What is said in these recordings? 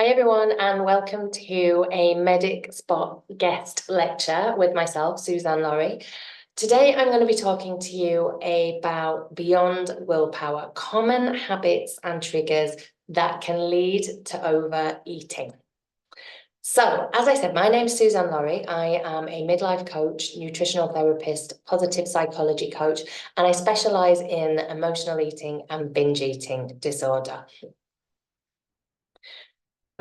Hi everyone, and welcome to a Medicspot guest lecture with myself, Suzanne Laurie. Today I'm going to be talking to you about beyond willpower, common habits and triggers that can lead to overeating. So, as I said, my name is Suzanne Laurie. I am a midlife coach, nutritional therapist, positive psychology coach, and I specialize in emotional eating and binge eating disorder.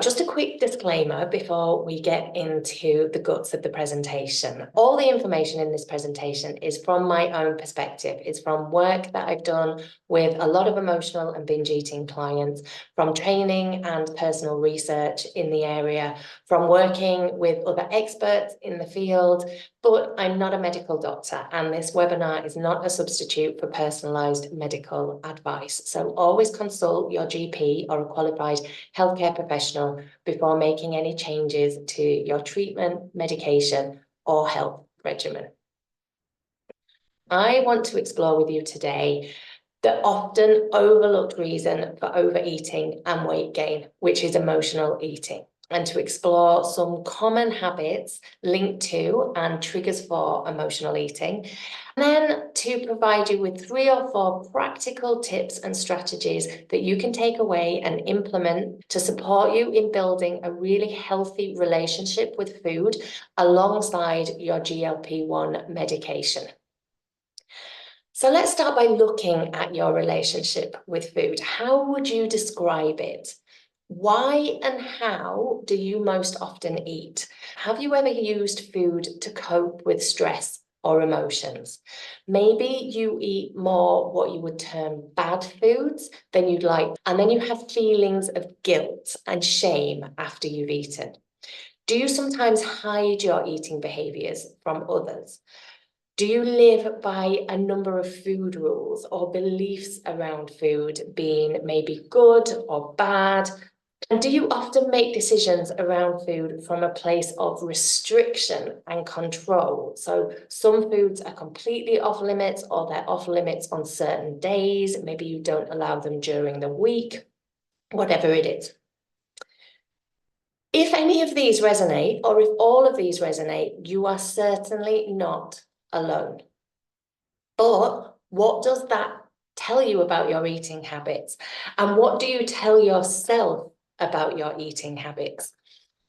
Just a quick disclaimer before we get into the guts of the presentation. All the information in this presentation is from my own perspective. It's from work that I've done with a lot of emotional and binge eating clients, from training and personal research in the area, from working with other experts in the field, but I'm not a medical doctor, and this webinar is not a substitute for personalised medical advice. So always consult your GP or a qualified healthcare professional before making any changes to your treatment, medication, or health regimen. I want to explore with you today the often overlooked reason for overeating and weight gain, which is emotional eating, and to explore some common habits linked to and triggers for emotional eating, and then to provide you with 3 or 4 practical tips and strategies that you can take away and implement to support you in building a really healthy relationship with food alongside your GLP-1 medication. So let's start by looking at your relationship with food. How would you describe it? Why and how do you most often eat? Have you ever used food to cope with stress or emotions? Maybe you eat more what you would term bad foods than you'd like, and then you have feelings of guilt and shame after you've eaten. Do you sometimes hide your eating behaviors from others? Do you live by a number of food rules or beliefs around food being maybe good or bad? And do you often make decisions around food from a place of restriction and control? So some foods are completely off limits, or they're off limits on certain days. Maybe you don't allow them during the week, whatever it is. If any of these resonate, or if all of these resonate, you are certainly not alone. But what does that tell you about your eating habits? And what do you tell yourself about your eating habits?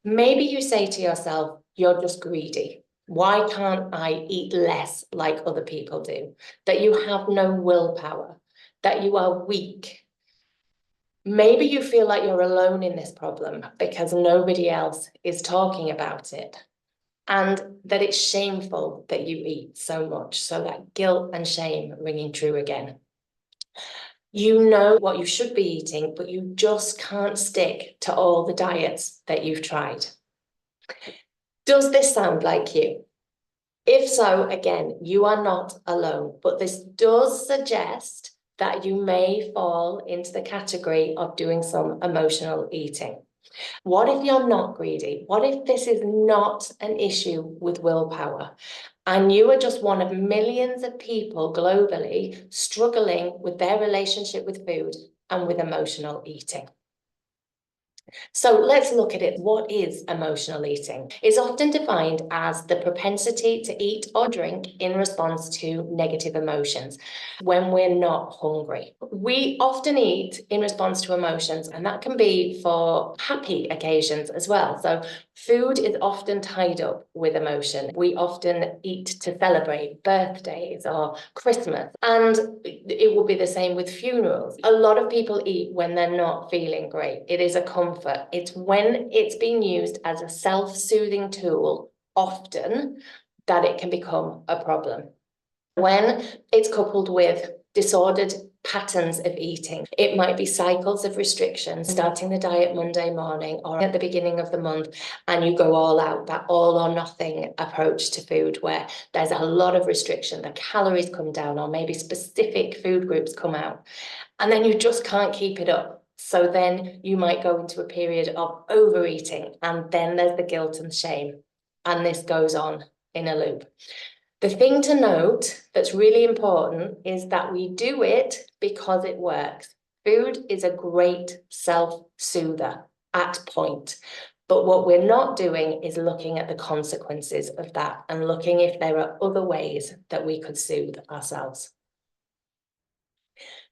Maybe you say to yourself, you're just greedy. Why can't I eat less like other people do? That you have no willpower, that you are weak. Maybe you feel like you're alone in this problem because nobody else is talking about it. And that it's shameful that you eat so much. So that guilt and shame ringing true again. You know what you should be eating, but you just can't stick to all the diets that you've tried. Does this sound like you? If so, again, you are not alone, but this does suggest that you may fall into the category of doing some emotional eating. What if you're not greedy? What if this is not an issue with willpower, and you are just one of millions of people globally struggling with their relationship with food and with emotional eating? So let's look at it. What is emotional eating? It's often defined as the propensity to eat or drink in response to negative emotions when we're not hungry. We often eat in response to emotions, and that can be for happy occasions as well. So food is often tied up with emotion. We often eat to celebrate birthdays or Christmas, and it will be the same with funerals. A lot of people eat when they're not feeling great. It is a comfort. It's when it's being used as a self-soothing tool, often, that it can become a problem. When it's coupled with disordered patterns of eating, it might be cycles of restriction, starting the diet Monday morning or at the beginning of the month, and you go all out, that all or nothing approach to food where there's a lot of restriction, the calories come down, or maybe specific food groups come out, and then you just can't keep it up. So then you might go into a period of overeating, and then there's the guilt and shame, and this goes on in a loop. The thing to note that's really important is that we do it because it works. Food is a great self-soother, at point. But what we're not doing is looking at the consequences of that and looking if there are other ways that we could soothe ourselves.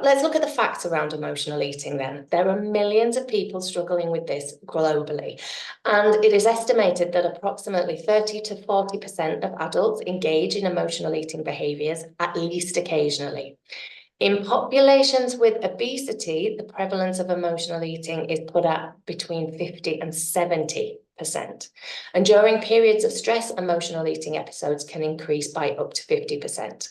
Let's look at the facts around emotional eating then. There are millions of people struggling with this globally, and it is estimated that approximately 30 to 40% of adults engage in emotional eating behaviours at least occasionally. In populations with obesity, the prevalence of emotional eating is put at between 50 and 70%. And during periods of stress, emotional eating episodes can increase by up to 50%.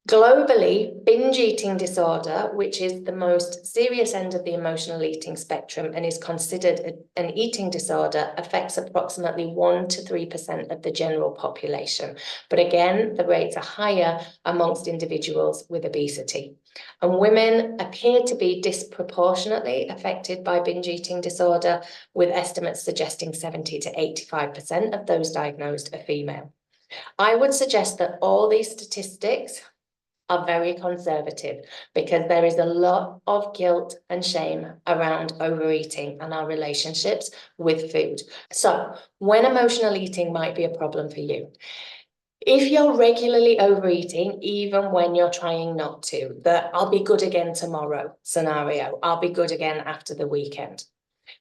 Globally, binge eating disorder, which is the most serious end of the emotional eating spectrum and is considered an eating disorder, affects approximately 1 to 3% of the general population. But again, the rates are higher amongst individuals with obesity. And women appear to be disproportionately affected by binge eating disorder, with estimates suggesting 70 to 85% of those diagnosed are female. I would suggest that all these statistics are very conservative because there is a lot of guilt and shame around overeating and our relationships with food. So when emotional eating might be a problem for you, if you're regularly overeating, even when you're trying not to, the I'll be good again tomorrow scenario, I'll be good again after the weekend.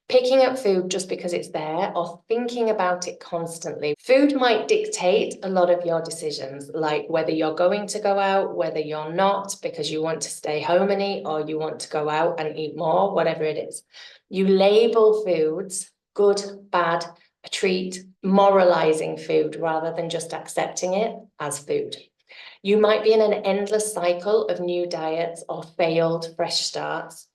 Picking up food just because it's there or thinking about it constantly. Food might dictate a lot of your decisions, like whether you're going to go out, whether you're not, because you want to stay home and eat, or you want to go out and eat more, whatever it is. You label foods, good, bad, a treat, moralizing food rather than just accepting it as food. You might be in an endless cycle of new diets or failed fresh starts.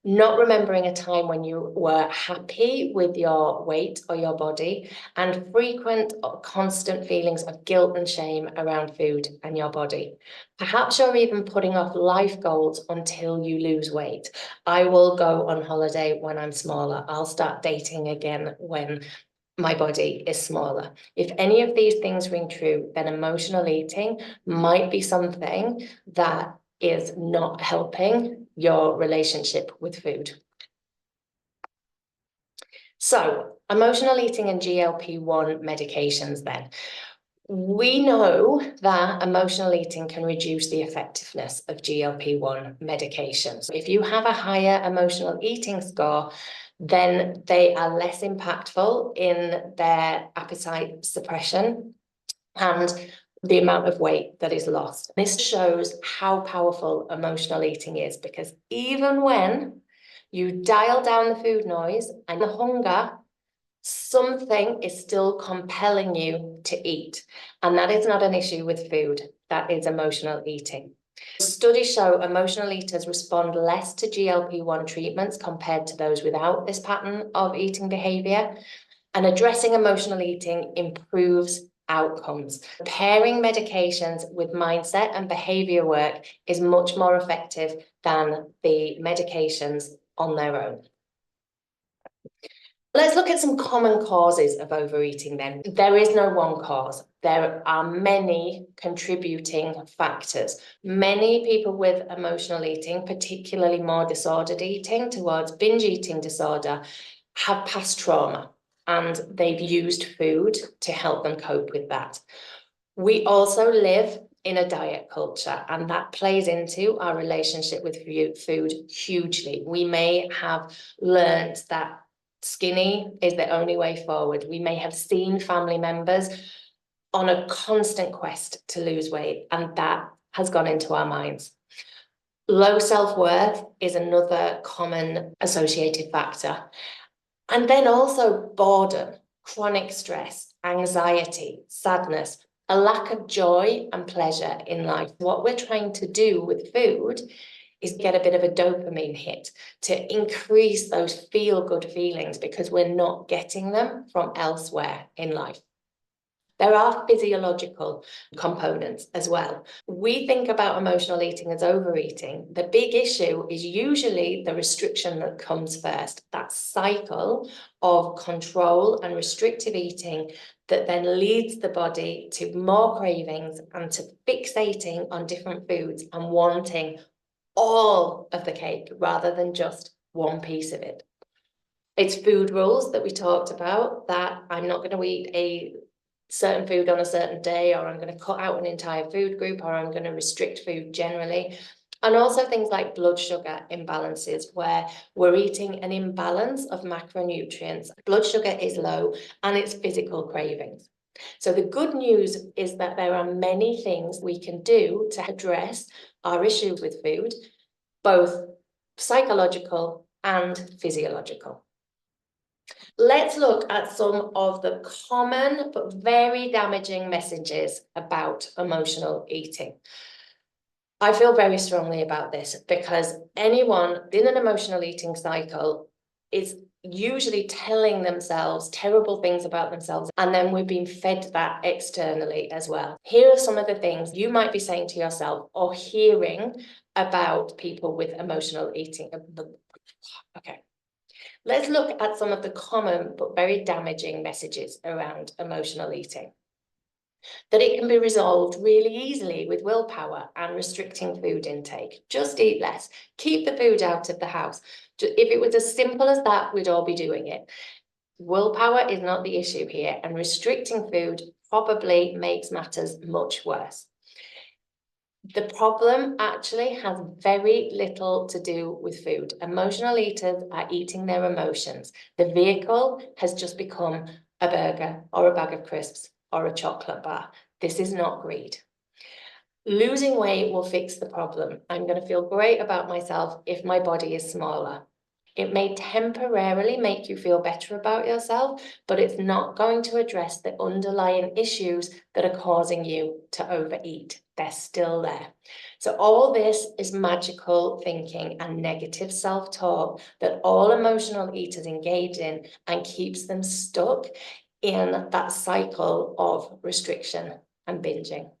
Not remembering a time when you were happy with your weight or your body, and frequent or constant feelings of guilt and shame around food and your body. Perhaps you're even putting off life goals until you lose weight. I will go on holiday when I'm smaller. I'll start dating again when my body is smaller. If any of these things ring true, then emotional eating might be something that is not helping your relationship with food. So, emotional eating and GLP-1 medications then. We know that emotional eating can reduce the effectiveness of GLP-1 medications. If you have a higher emotional eating score, then they are less impactful in their appetite suppression and the amount of weight that is lost. This shows how powerful emotional eating is, because even when you dial down the food noise and the hunger, something is still compelling you to eat. And that is not an issue with food, that is emotional eating. Studies show emotional eaters respond less to GLP-1 treatments compared to those without this pattern of eating behavior. And addressing emotional eating improves outcomes. Pairing medications with mindset and behavior work is much more effective than the medications on their own. Let's look at some common causes of overeating then. There is no one cause. There are many contributing factors. Many people with emotional eating, particularly more disordered eating towards binge eating disorder, have past trauma and they've used food to help them cope with that. We also live in a diet culture, and that plays into our relationship with food hugely. We may have learned that skinny is the only way forward. We may have seen family members on a constant quest to lose weight, and that has gone into our minds. Low self-worth is another common associated factor. And then also boredom, chronic stress, anxiety, sadness, a lack of joy and pleasure in life. What we're trying to do with food is get a bit of a dopamine hit to increase those feel-good feelings, because we're not getting them from elsewhere in life. There are physiological components as well. We think about emotional eating as overeating. The big issue is usually the restriction that comes first, that cycle of control and restrictive eating that then leads the body to more cravings and to fixating on different foods and wanting all of the cake rather than just one piece of it. It's food rules that we talked about, that I'm not going to eat a certain food on a certain day, or I'm going to cut out an entire food group, or I'm going to restrict food generally. And also things like blood sugar imbalances, where we're eating an imbalance of macronutrients. Blood sugar is low and it's physical cravings. So the good news is that there are many things we can do to address our issues with food, both psychological and physiological. Let's look at some of the common but very damaging messages about emotional eating. I feel very strongly about this because anyone in an emotional eating cycle is usually telling themselves terrible things about themselves, and then we're being fed that externally as well. Here are some of the things you might be saying to yourself or hearing about people with emotional eating. Okay. Let's look at some of the common but very damaging messages around emotional eating. That it can be resolved really easily with willpower and restricting food intake. Just eat less. Keep the food out of the house. If it was as simple as that, we'd all be doing it. Willpower is not the issue here, and restricting food probably makes matters much worse. The problem actually has very little to do with food. Emotional eaters are eating their emotions. The vehicle has just become a burger or a bag of crisps or a chocolate bar. This is not greed. Losing weight will fix the problem. I'm going to feel great about myself if my body is smaller. It may temporarily make you feel better about yourself, but it's not going to address the underlying issues that are causing you to overeat. They're still there. So all this is magical thinking and negative self-talk that all emotional eaters engage in and keeps them stuck in that cycle of restriction and binging.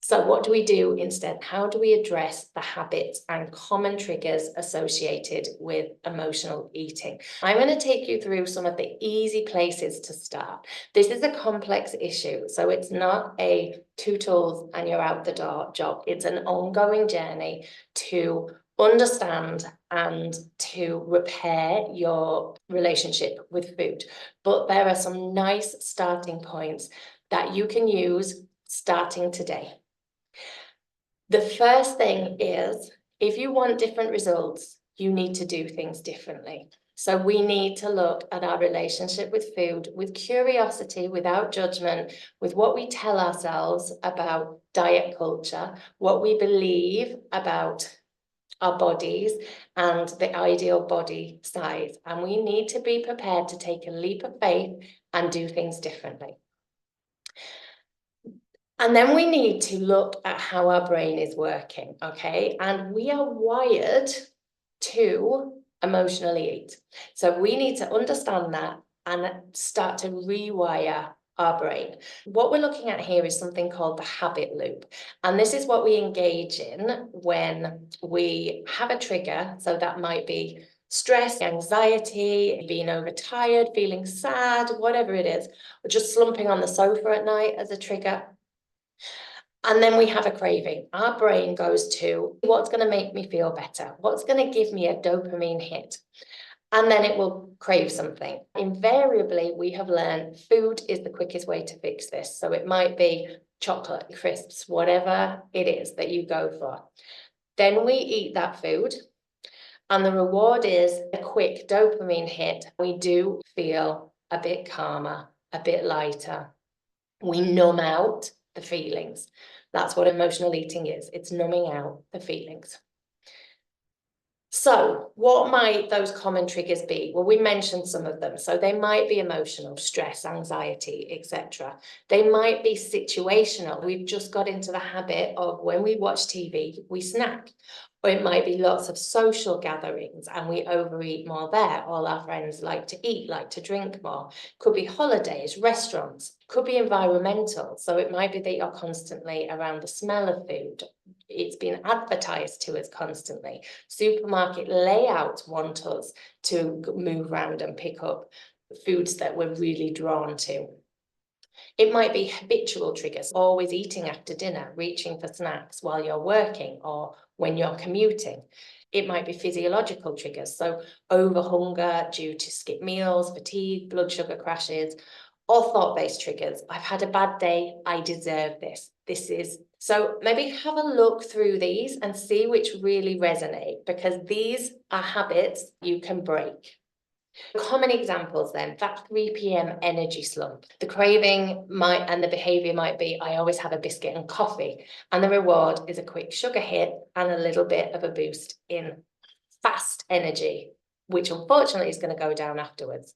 So what do we do instead? How do we address the habits and common triggers associated with emotional eating? I'm going to take you through some of the easy places to start. This is a complex issue, so it's not a 2 tools and you're out the door job. It's an ongoing journey to understand and to repair your relationship with food. But there are some nice starting points that you can use starting today. The first thing is, if you want different results, you need to do things differently. So we need to look at our relationship with food with curiosity, without judgment, with what we tell ourselves about diet culture, what we believe about our bodies and the ideal body size. And we need to be prepared to take a leap of faith and do things differently. And then we need to look at how our brain is working, okay? And we are wired to emotionally eat. So we need to understand that and start to rewire our brain. What we're looking at here is something called the habit loop. And this is what we engage in when we have a trigger. So that might be stress, anxiety, being overtired, feeling sad, whatever it is, or just slumping on the sofa at night as a trigger. And then we have a craving. Our brain goes to what's going to make me feel better? What's going to give me a dopamine hit? And then it will crave something. Invariably, we have learned food is the quickest way to fix this. So it might be chocolate, crisps, whatever it is that you go for. Then we eat that food, and the reward is a quick dopamine hit. We do feel a bit calmer, a bit lighter. We numb out the feelings. That's what emotional eating is. It's numbing out the feelings. So what might those common triggers be? Well, we mentioned some of them. So they might be emotional, stress, anxiety, etc. They might be situational. We've just got into the habit of when we watch TV, we snack. Or it might be lots of social gatherings and we overeat more there. All our friends like to eat, like to drink more. Could be holidays, restaurants, could be environmental. So it might be that you're constantly around the smell of food. It's been advertised to us constantly. Supermarket layouts want us to move around and pick up foods that we're really drawn to. It might be habitual triggers, always eating after dinner, reaching for snacks while you're working or when you're commuting. It might be physiological triggers, so over hunger due to skip meals, fatigue, blood sugar crashes, or thought-based triggers. I've had a bad day, I deserve this. So maybe have a look through these and see which really resonate, because these are habits you can break. Common examples then, that 3 p.m. energy slump. The craving and the behavior might be, I always have a biscuit and coffee, and the reward is a quick sugar hit and a little bit of a boost in fast energy, which unfortunately is going to go down afterwards.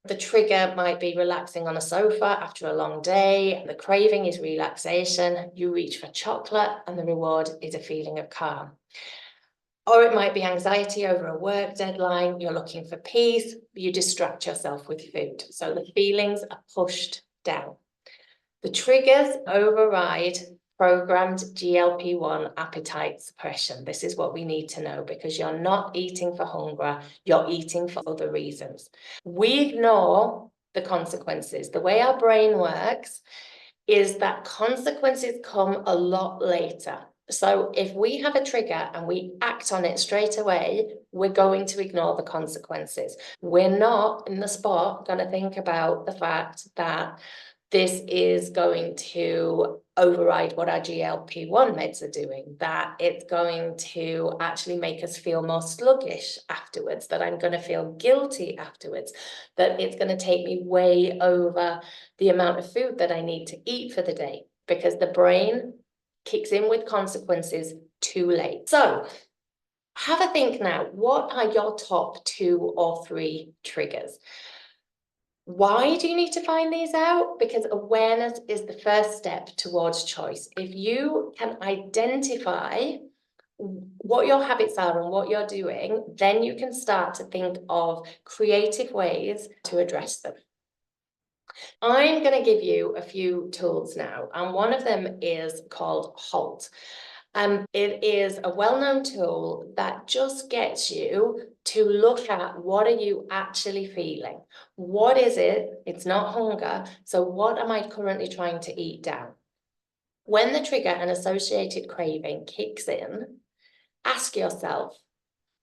The trigger might be relaxing on a sofa after a long day. The craving is relaxation. You reach for chocolate and the reward is a feeling of calm. Or it might be anxiety over a work deadline. You're looking for peace. You distract yourself with food. So the feelings are pushed down. The triggers override programmed GLP-1 appetite suppression. This is what we need to know, because you're not eating for hunger, you're eating for other reasons. We ignore the consequences. The way our brain works is that consequences come a lot later. So if we have a trigger and we act on it straight away, we're going to ignore the consequences. We're not in the spot going to think about the fact that this is going to override what our GLP-1 meds are doing, that it's going to actually make us feel more sluggish afterwards, that I'm going to feel guilty afterwards, that it's going to take me way over the amount of food that I need to eat for the day, because the brain kicks in with consequences too late. So have a think now, what are your top 2 or 3 triggers? Why do you need to find these out? Because awareness is the first step towards choice. If you can identify what your habits are and what you're doing, then you can start to think of creative ways to address them. I'm going to give you a few tools now, and one of them is called HALT. It is a well-known tool that just gets you to look at, what are you actually feeling? What is it? It's not hunger. So what am I currently trying to eat down? When the trigger and associated craving kicks in, ask yourself,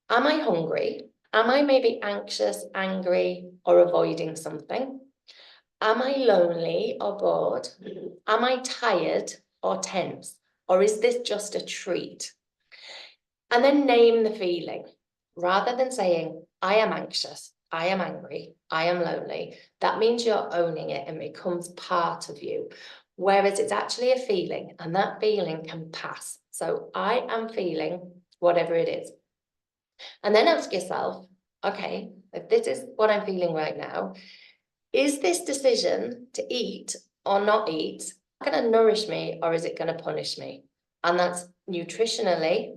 am I hungry? Am I maybe anxious, angry, or avoiding something? Am I lonely or bored? Am I tired or tense? Or is this just a treat? And then name the feeling. Rather than saying, I am anxious, I am angry, I am lonely, that means you're owning it and it becomes part of you. Whereas it's actually a feeling, and that feeling can pass. So I am feeling whatever it is. And then ask yourself, okay, if this is what I'm feeling right now, is this decision to eat or not eat going to nourish me, or is it going to punish me? And that's nutritionally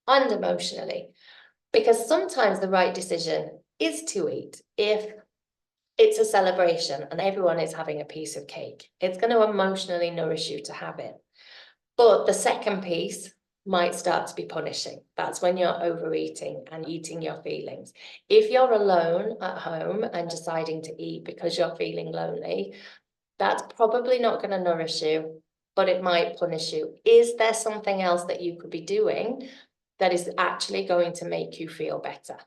and emotionally, because sometimes the right decision is to eat if it's a celebration and everyone is having a piece of cake. It's going to emotionally nourish you to have it. But the second piece might start to be punishing. That's when you're overeating and eating your feelings. If you're alone at home and deciding to eat because you're feeling lonely, that's probably not going to nourish you, but it might punish you. Is there something else that you could be doing that is actually going to make you feel better?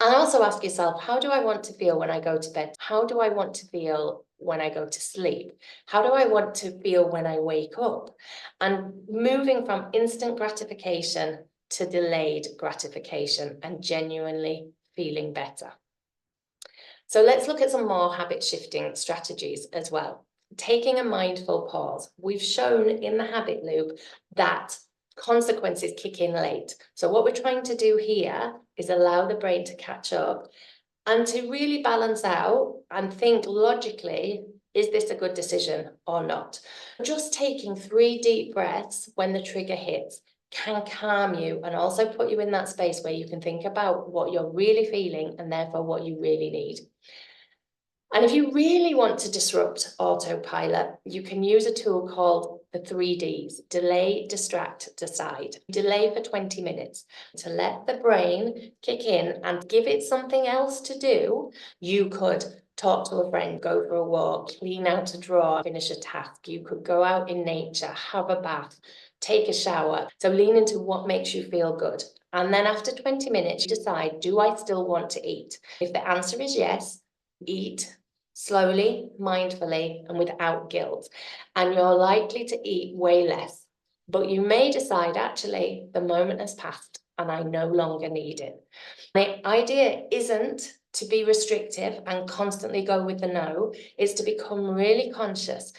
And also ask yourself, how do I want to feel when I go to bed? How do I want to feel when I go to sleep? How do I want to feel when I wake up? And moving from instant gratification to delayed gratification and genuinely feeling better. So let's look at some more habit shifting strategies as well. Taking a mindful pause. We've shown in the habit loop that consequences kick in late. So what we're trying to do here is allow the brain to catch up and to really balance out and think logically, is this a good decision or not? Just taking 3 deep breaths when the trigger hits can calm you and also put you in that space where you can think about what you're really feeling and therefore what you really need. And if you really want to disrupt autopilot, you can use a tool called the 3 Ds: delay, distract, decide. Delay for 20 minutes to let the brain kick in and give it something else to do. You could talk to a friend, go for a walk, clean out a drawer, finish a task. You could go out in nature, have a bath, take a shower. So lean into what makes you feel good. And then after 20 minutes, you decide, do I still want to eat? If the answer is yes, eat slowly, mindfully, and without guilt. And you're likely to eat way less. But you may decide, actually, the moment has passed and I no longer need it. The idea isn't to be restrictive and constantly go with the no. It's to become really conscious,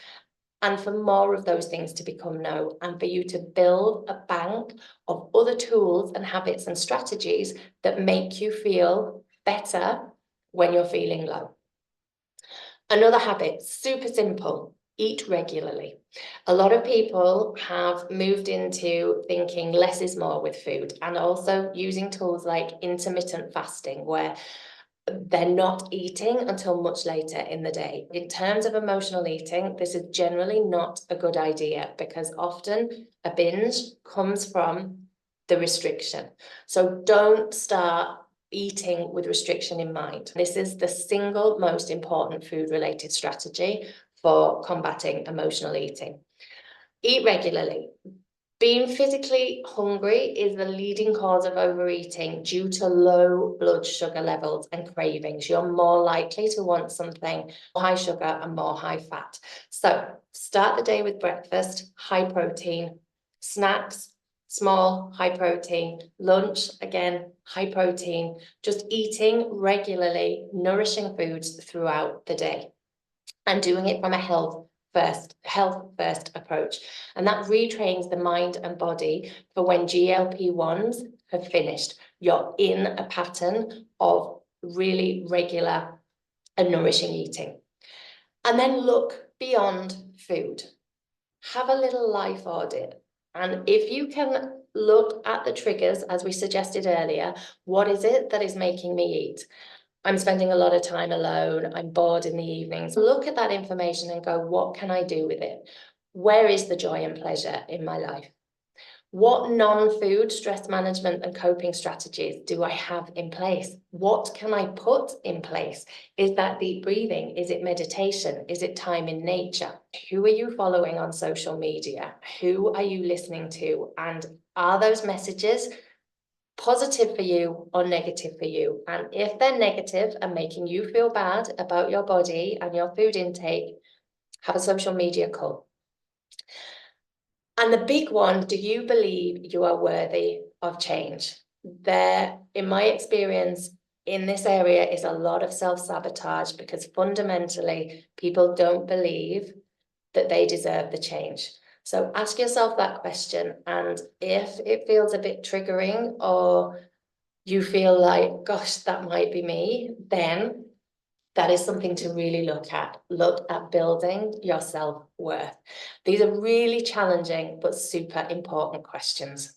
and for more of those things to become no, and for you to build a bank of other tools and habits and strategies that make you feel better when you're feeling low. Another habit, super simple: eat regularly. A lot of people have moved into thinking less is more with food, and also using tools like intermittent fasting, where they're not eating until much later in the day. In terms of emotional eating, this is generally not a good idea, because often a binge comes from the restriction. So don't start eating with restriction in mind. This is the single most important food-related strategy for combating emotional eating. Eat regularly. Being physically hungry is the leading cause of overeating due to low blood sugar levels and cravings. You're more likely to want something high sugar and more high fat. So start the day with breakfast, high protein, snacks, small, high protein, lunch, again, high protein, just eating regularly, nourishing foods throughout the day, and doing it from a health first approach. And that retrains the mind and body for when GLP-1s have finished. You're in a pattern of really regular and nourishing eating. And then look beyond food. Have a little life audit. And if you can look at the triggers, as we suggested earlier, what is it that is making me eat? I'm spending a lot of time alone, I'm bored in the evenings. Look at that information and go, what can I do with it? Where is the joy and pleasure in my life? What non-food stress management and coping strategies do I have in place? What can I put in place? Is that deep breathing? Is it meditation? Is it time in nature? Who are you following on social media? Who are you listening to? And are those messages positive for you or negative for you? And if they're negative and making you feel bad about your body and your food intake, have a social media call. And the big one, do you believe you are worthy of change? There, in my experience, in this area is a lot of self-sabotage, because fundamentally people don't believe that they deserve the change. So ask yourself that question, and if it feels a bit triggering or you feel like, gosh, that might be me, then that is something to really look at. Look at building your self-worth. These are really challenging but super important questions.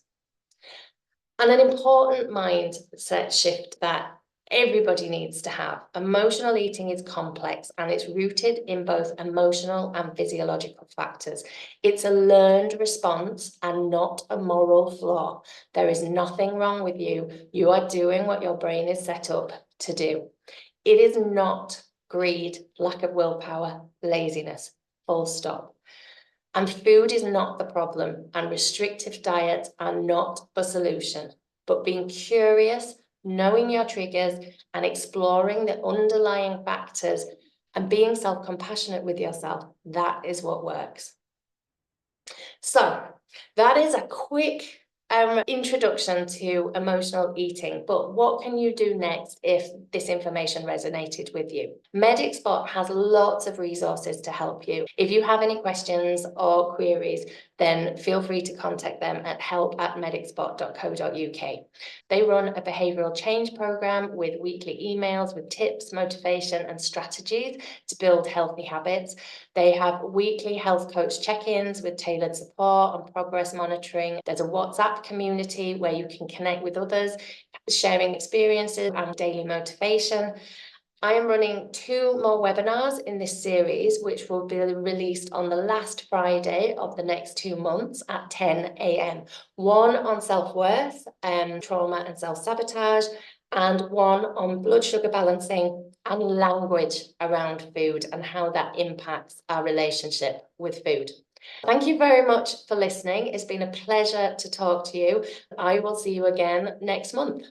And an important mindset shift that everybody needs to have. Emotional eating is complex, and it's rooted in both emotional and physiological factors. It's a learned response and not a moral flaw. There is nothing wrong with you. You are doing what your brain is set up to do. It is not greed, lack of willpower, laziness, full stop. And food is not the problem, and restrictive diets are not the solution. But being curious, knowing your triggers, and exploring the underlying factors and being self-compassionate with yourself, that is what works. So that is a quick introduction to emotional eating, but what can you do next if this information resonated with you? Medicspot has lots of resources to help you. If you have any questions or queries, then feel free to contact them at help@medicspot.co.uk. They run a behavioural change program with weekly emails with tips, motivation and strategies to build healthy habits. They have weekly health coach check-ins with tailored support and progress monitoring. There's a WhatsApp community where you can connect with others, sharing experiences and daily motivation. I am running 2 more webinars in this series, which will be released on the last Friday of the next 2 months at 10 a.m. One on self-worth, trauma and self-sabotage, and one on blood sugar balancing and language around food and how that impacts our relationship with food. Thank you very much for listening. It's been a pleasure to talk to you. I will see you again next month.